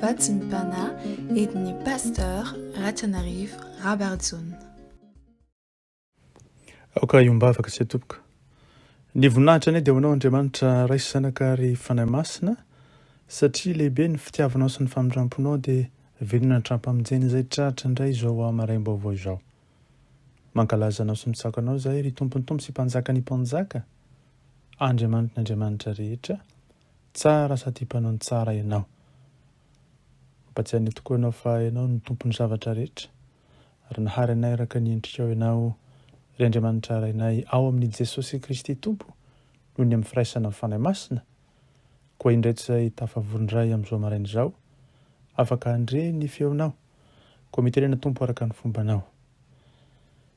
Vatsim-pana entin'i Pasteur RATIANARIVO Rabarijaona. Aoka iombavaka sy atopoka. Ny voninahitra anie dia hoanao Andriamanitra raisy zanakary fanahy masina satria lehibe ny fitiavanao sy ny famindramponao dia velona ny trampamijeny izay tratra indray izao maraim-baovao izao. Mankalazanao sy mitsakanao izay ry tompony tompo sy mpanjaka ny mpanjaka. Andriamanitra ny Andriamanitra rehetra, tsara sady mpanao ny tsara ianao. Mampatsiahy tokoa ianao fa ianao ny tompony zavatra rehetra ary nahary anay araka ny endrikao ianao ry Andriamanitra rainay ao amin'ny Jesosy Kristy Tompo noho ny amin'ny firaisana ny fanahy masina. Koa indray izay tafavory amin'izao maraina izao, afaka andre ny feonao, koa mitenena Tompo araka ny fombanao.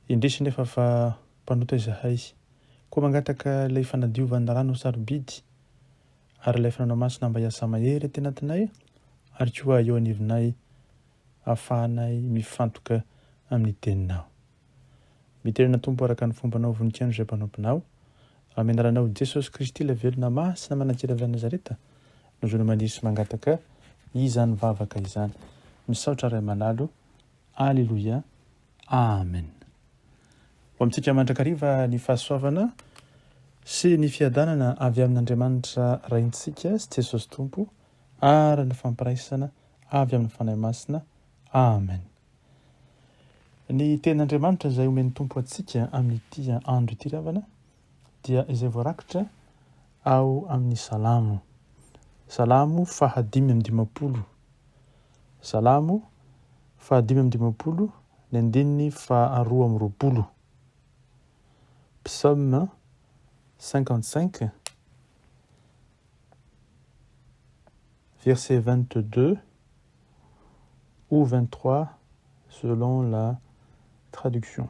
Indrisy nefa fa mpanota izahay, koa mangataka ilay fanadiovana rano sarobidy ary ilay fananao masina mba hiasa mahery teny antinay, ary koa eo anivinay ahafahanay mifantoka amin'ny teninao. Mitenena Tompo araka ny fombanao voninkaino izay mpanomponao, amin'ny anaranao Jesosy Kristy ilay velona masina manankely avy Nazareta, no zony manisy mangataka izany vavaka izany. Misaotra ray manalo. Alleluia. Amen. Ho amintsika mandrakariva ny fahasoavana sy ny fiadanana avy amin'Andriamanitra raintsika sy Jesosy Tompo ary ny fampiraisana avy amin'ny fanahy masina. Amen. Ny ten'Andriamanitra izay omeny Tompo antsika amin'ity andro ity ravana dia izay voarakitra ao amin'ny Salamo. Salamo 550. Salamo 550 ny andininy 220. Psaume 55 verset 22 ou 23 selon la traduction.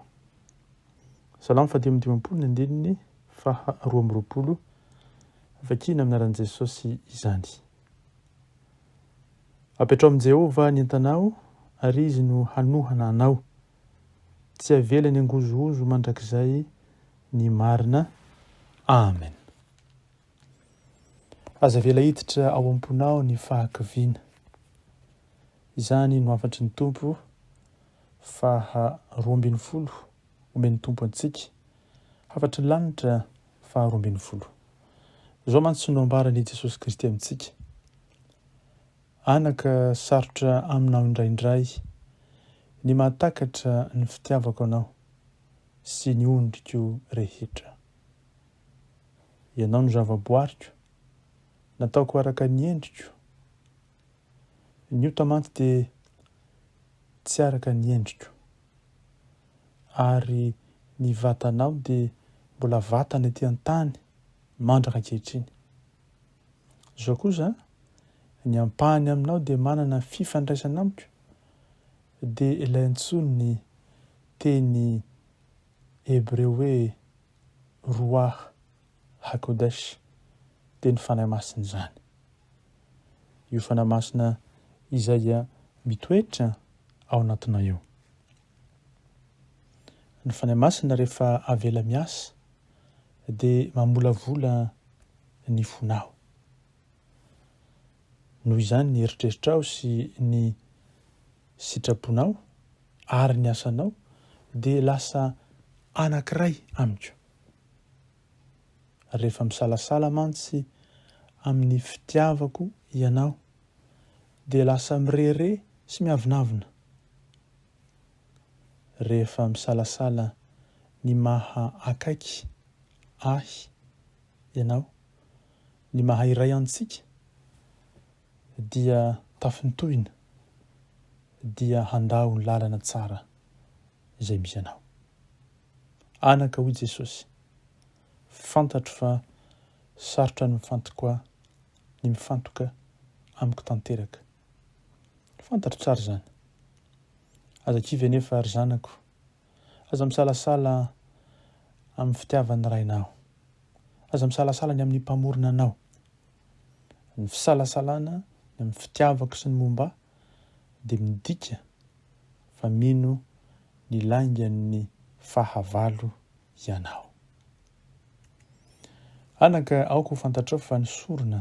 Salamo 550 ny andininy 220. Vakina amin'ny anaran'i Jesosy izany. Apetrao amin'i Jehovah ny entanao ary izy no hanohana anao. Tsy avela ny angozogozo mandrakizay ny marina. Amen. Aza vela hiditra ao am-ponao ny fahakiviana. Izany no hafatry ny Tompo 220 omeny Tompo antsika. Hafatry ny lanitra 220. Izao mantsy no ambarany Jesosy Kristy amintsika. Anaka sarotra aminao indraindray ny mahatakatra ny fitiavako anao sy ny ondriko rehetra. Ianao no zavaboariko, nataoko araka ny endriko. Ny otamanty dia tsy araka ny endriko, ary ny vatanao dia mbola vatana ety an-tany mandraka ankehitriny. Zao kosa ny ampahany aminao dia manana fifandraisana amiko, dia ilay antsoiny ny teny Hebreo hoe Ruach Hakodesh, teny fanahy masina izany. Io fanahy masina izay mitoetra ao anatinao eo. Ny fanahy masina rehefa avela miasa dia mamolavola ny fonao. Noho izany ny eritreritrao sy ny sitraponao ary ny asanao dia lasa anankiray amiko. Rehefa misalasala mantsy amin'ny fitiavako ianao dia lasa mirere sy miavinavina. Rehefa misalasala ny maha akaiky ahy ianao, ny maha iray antsika, dia tafintohina, dia handao ny lalana tsara izay misy anao. Anaka hoy Jesosy, fantatro fa sarotra ny mifantoka amiko tanteraka. Fantatro tsara izany. Aza kivy anefa ry zanako, aza misalasala amin'ny fitiavan'ny rainao, aza misalasala ny amin'ny mpamorona anao. Ny fisalasalana ny amin'ny fitiavako sy ny momba dia midika fa mino ny laingan'ny fahavalo ianao. Anaka aoko ho fantatrao fa ny sorona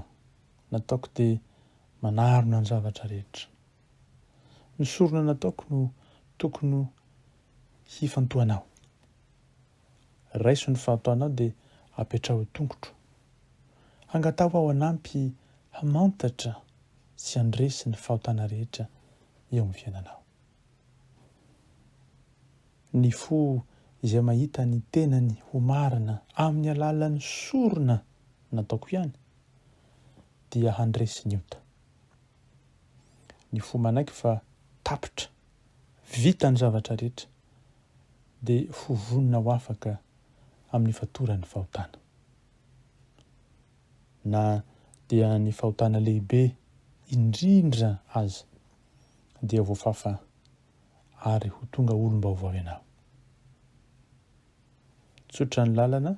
nataoko dia manarona ny zavatra rehetra. Ny sorona nataoko no tokony hifantohanao. Raiso ny fahataonao dia apetraho tongotro. Angatao ao anampy hamantatra sy andresy ny fahotana rehetra eo amin'ny fiainanao. Ny fo izay mahita ny tenany ho marina amin'ny alalan'ny sorona nataoko ihany dia handresy ny ota. Ny fo manaiky fa tapitra, vita ny zavatra rehetra dia fo vonina ho afaka amin'ny fatoran'ny fahotana. Na dia ny fahotana lehibe indrindra aza dia voafafa ary ho tonga olom-baovao ianao. Tsotra ny lalana,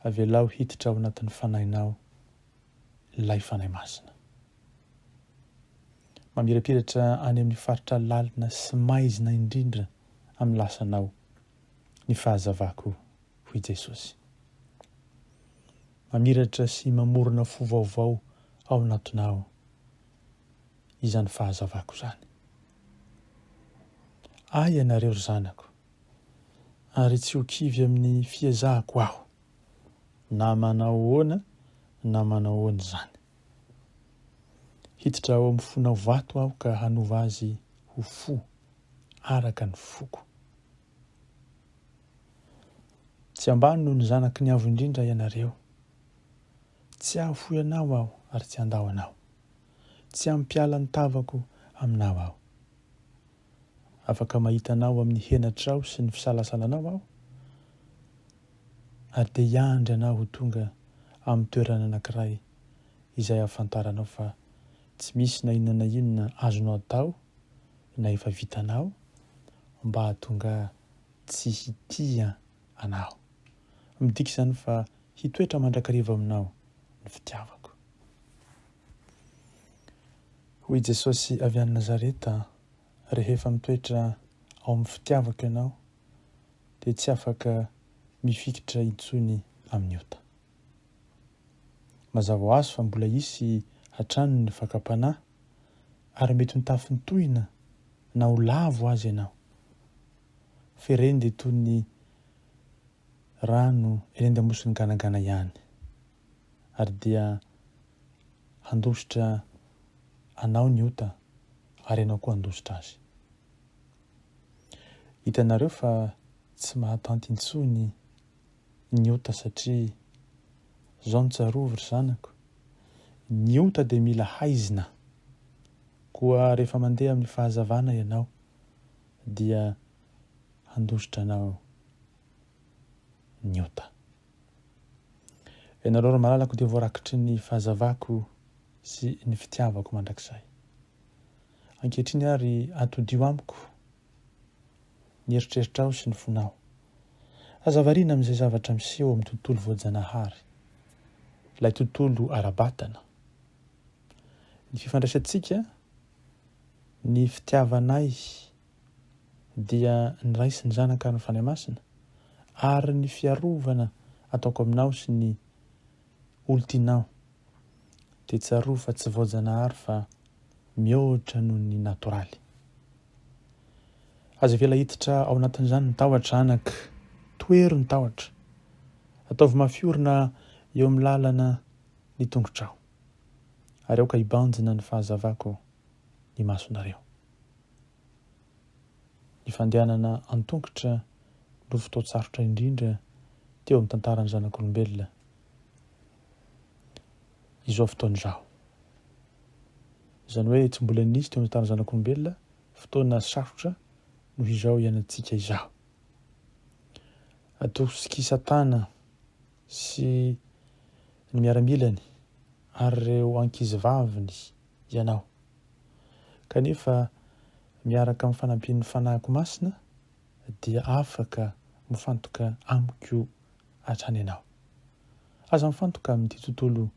avelao hiditra ao anatin'ny fanahinao ilay fanahy masina. Mamirapiratra any amin'ny faritra lalina sy maizina indrindra amin'ny lasanao ny fahazavako hoy Jesosy. Mamiratra sy mamorona fo vaovao ao anatinao izany fahazavako izany. Ay ianareo ry zanako, ary tsy ho kivy amin'ny fiezahako aho, na manao ahoana na manao ahoana izany. Hiditra ao amin'ny fonao vato aho ka hanova azy ho fo araka ny foko. Tsy ambany noho ny zanaky ny avo indrindra ianareo. Tsy aho ianao aho ary tsy andao anao. Tsy ampiala ny tavako aminao aho. Afaka mahita anao amin'ny henatrao sy ny fisalasalanao aho. Ary dia hiandry anao ho tonga amin'ny toerana anankiray izay ahafantaranao fa tsy misy na inona na inona azonao atao na efa vitanao mba hahatonga tsy hitia anao. Midika izany fa hitoetra mandrakariva aminao ny fitiavako. Hoy Jesosy avy any Nazareta, rehefa mitoetra ao amin'ny fitiavako ianao dia tsy afaka mifikitra intsony amin'ny ota. Mazava ho azy fa mbola hisy hatrany ny fakam-panahy ary mety ho tafintohina na ho lavo azy ianao. Fa ireny dia toy ny rano eny an-damosiny ganagana ihany, ary dia handositra anao ny ota ary ianao koa handositra azy. Hitanareo fa tsy mahatanty intsony ny ota satria izao no tsarovy ry zanako. Ny ota dia mila haizina, koa rehefa mandeha amin'ny fahazavana ianao dia handositra anao ny ota. Ianareo ry malalako dia voarakitry ny fahazavako sy ny fitiavako mandrakizay. Ankehitriny ary atodio amiko ny eritreritrao sy ny fonao. Azavariana amin'izay zavatra miseho amin'ny tontolo voajanahary, ilay tontolo ara-batana. Ny fifandraisantsika, ny fitiavanay dia ny ray sy ny zanaka ny fanahy masina, ary ny fiarovana ataoko aminao sy ny olo-tianao dia tsarova fa tsy voajanahary fa mihoatra noho ny natoraly. Aza vela hiditra ao anatin'izany ny tahotra anaka, toero ny tahotra, ataovy mafiorina eo amin'ny lalana ny tongotrao, ary aoka hibanjina ny fahazavako ny masonareo. Ny fandehanana an-tongotra no fotoan-tsarotra indrindra teo amin'ny tantaran'ny zanak'olombelona izao fotoana izao. Izany hoe tsy mbola nisy teo amin'ny tantaran'ny zanak'olombelona fotoana sarotra noho izao iainantsika izao. Atosika Satana sy ny miaramilany ary ireo ankizy vaviny ianao, kanefa miaraka amin'ny fanampian'ny fanahiko masina dia afaka mifantoka amiko hatrany ianao. Aza mifantoka amin'ity tontolo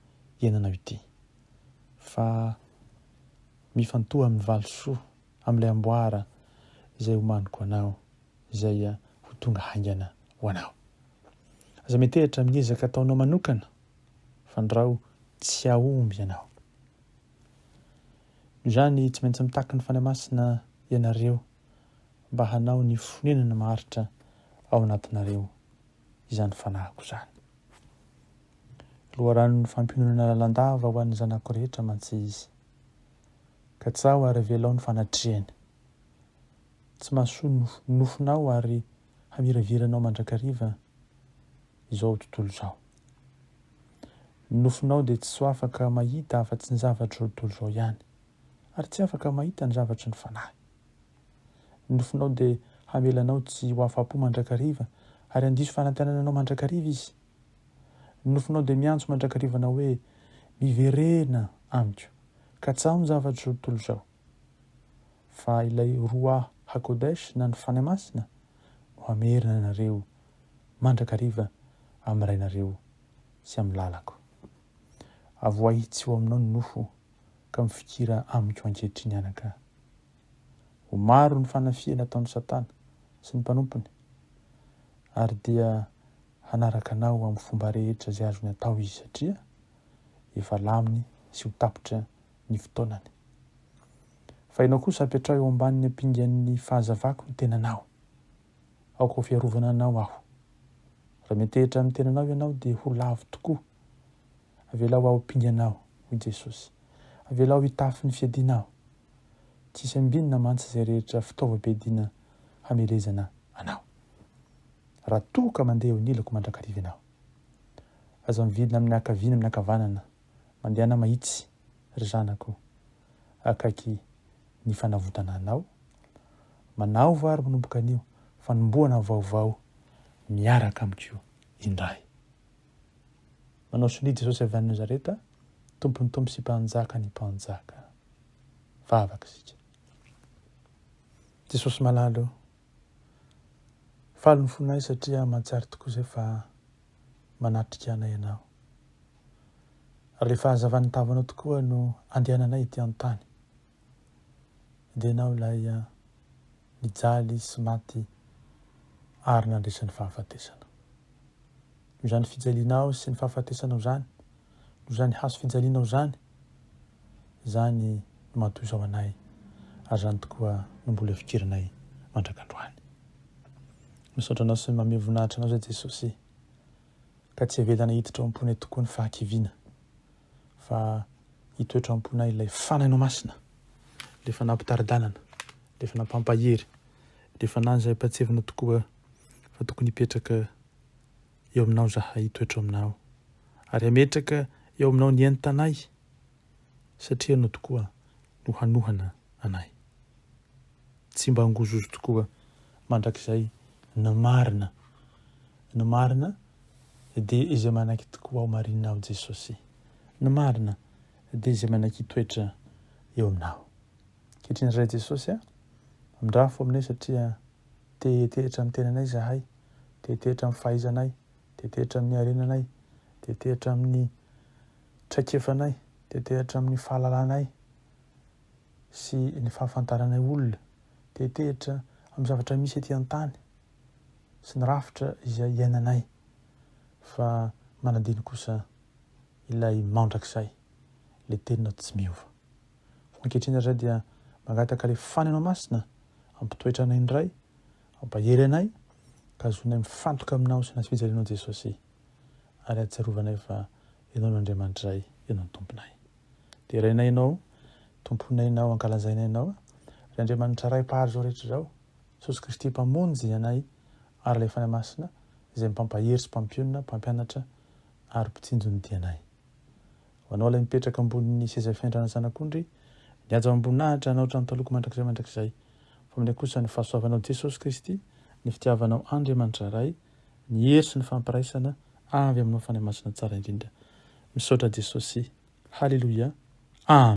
iainanao ity, fa mifantoha amin'ny valisoa, amin'ilay amboara izay homaniko anao, izay ho tonga haingana ho anao. Aza metehitra miezaka ataonao manokana, fa ndrao tsy ahomby ianao. Izany tsy maintsy mitaky ny fanahy masina ianareo mba hanao ny fonenana maharitra ao anatinareo izany fanahiko izany. Loharanony fampionana lalandava ho an'ny zanako rehetra mantsy izy. Ka tsaho ary velao ny fanatrehany. Tsy mahasoa nofonao ary hamiraviranao mandrakariva izao tontolo izao. Nofonao dia tsy so afaka mahita afa-tsy ny zavatra tontolo izao ihany, ary tsy afaka mahita ny zavatra ny fanahy. Nofonao dia hamelanao tsy ho afa-po mandrakariva ary handiso fanantenana anao mandrakariva izy. Nofonao dia miantso mandrakariva hoe miverena amiko, ka tsaho ny zavatra tontolo izao. Fa ilay roa hakodesh na ny fanahy masina no hamerina anareo mandrakariva amin'ny rainareo sy amin'ny lalako. Avoahitsy ho aminao ny nofo ka mifikira amiko ankehitriny anaka. Ho maro ny fanafia nataon'ny Satana sy ny mpanompony, ary dia hanaraka anao amin'ny fomba rehetra izay azony atao izy satria efa laminy sy ho tapitra ny fotoanany. Fa ianao kosa apetrao eo ambanin'ny ampingan'ny fahazavako ny tenanao. Aoko ho fiarovana anao aho. Raha mitehitra amin'ny tenanao ianao dia ho lavo tokoa. Avelao aho ampinganao, hoy Jesosy. Avelao hitafy ny fiadinao. Tsisy ambinina mantsy izay rehetra fitaovam-piadiana hamelezana anao. Raha toka mandeha eo anilako mandrakariva ianao. Aza mividina amin'ny akaviana amin'ny akavanana, mandehana mahitsy ry zanako, akaiky ny fanavotana anao, manao vary manomboka anio, fanomboana vaovao miaraka amiko indray. Manao soni Jesosy avy any Nazareta, tompony tompo sy mpanjaka ny mpanjaka. Vavaka isika. Jesosy malalo, faly ny fonay satria mahatsiaro tokoa izay fa manatrika anay ianao. Ary rehefa hazavan'ny tavanao tokoa no andehananay ety an-tany. Dia ianao ilay nijaly sy maty ary nandresan'ny fahafatesana. Noho izany fijalianao sy ny fahafatesanao izany, noho izany hazo fijalianao izany, izany no matoy izao anay, ary izany tokoa no mbola fikiranay mandrakandroany. Misaotra anao sy manome voninahitra anao izay Jesosy, ka tsy avelana hiditra ao am-ponay tokoa ny fahakiviana, fa hitoetra ao am-ponay ilay fanahinao masina, ilay fanampitaridalana, ilay fanampampahery, ilay fanahy izay mpatsevina tokoa fa tokony hipetraka eo aminao zahay, hitoetra aminao, ary hametraka eo aminao ny entinay, satria no tokoa no hanohana anay. Tsy mba hangozozo tokoa mandrakizay ny marina dia izay manaiky tokoa ao marinao Jesosy. Ny marina dia izay manaiky hitoetra eo aminao. Kehitriny iray Jesosy, mindrafo aminay satria tehitra amin'ny tenanay zahay, tehitra amin'ny fahaizanay, tehitra amin'ny harenanay, tehitra amin'ny traikefanay, tehitra amin'ny fahalalanay sy ny fahafantaranay olona, tehitra amin'ny zavatra misy ety an-tany sy ny rafitra izay iainanay, fa manadino kosa ilay maondrakizay, ilay teninao tsy miova. Ankehitriny izay dia mangataka ilay fanahinao masina ampitoetra anay indray, ampahery anay, ka azonay mifantoka aminao sy nasy fijalianao Jesosy, ary ahatsiarovanay fa ianao no Andriamanitra iray, ianao ny tomponay. Dia irainay ianao, tomponay ianao, ankalazainay ianao, ry Andriamanitra iray pahary izao rehetra izao, Jesosy Kristy mpamonjy anay, ary ilay fanahy masina izay mipampahery sy mpampionana, mpampianatra ary mpitsinjo ny dianay. Ho anao ilay mipetraka ambonin'ny seza fiandrana zanak'ondry, nihaja ambonahitra anao trano taloko mandrakizay, fa aminay kosa ny fahasoavanao Jesosy Kristy, ny fitiavanao Andriamanitra iray, ny hery sy ny fampiraisana avy aminao fanahy masina tsara indrindra. Misaotra Jesosy. Halleluja. Amen.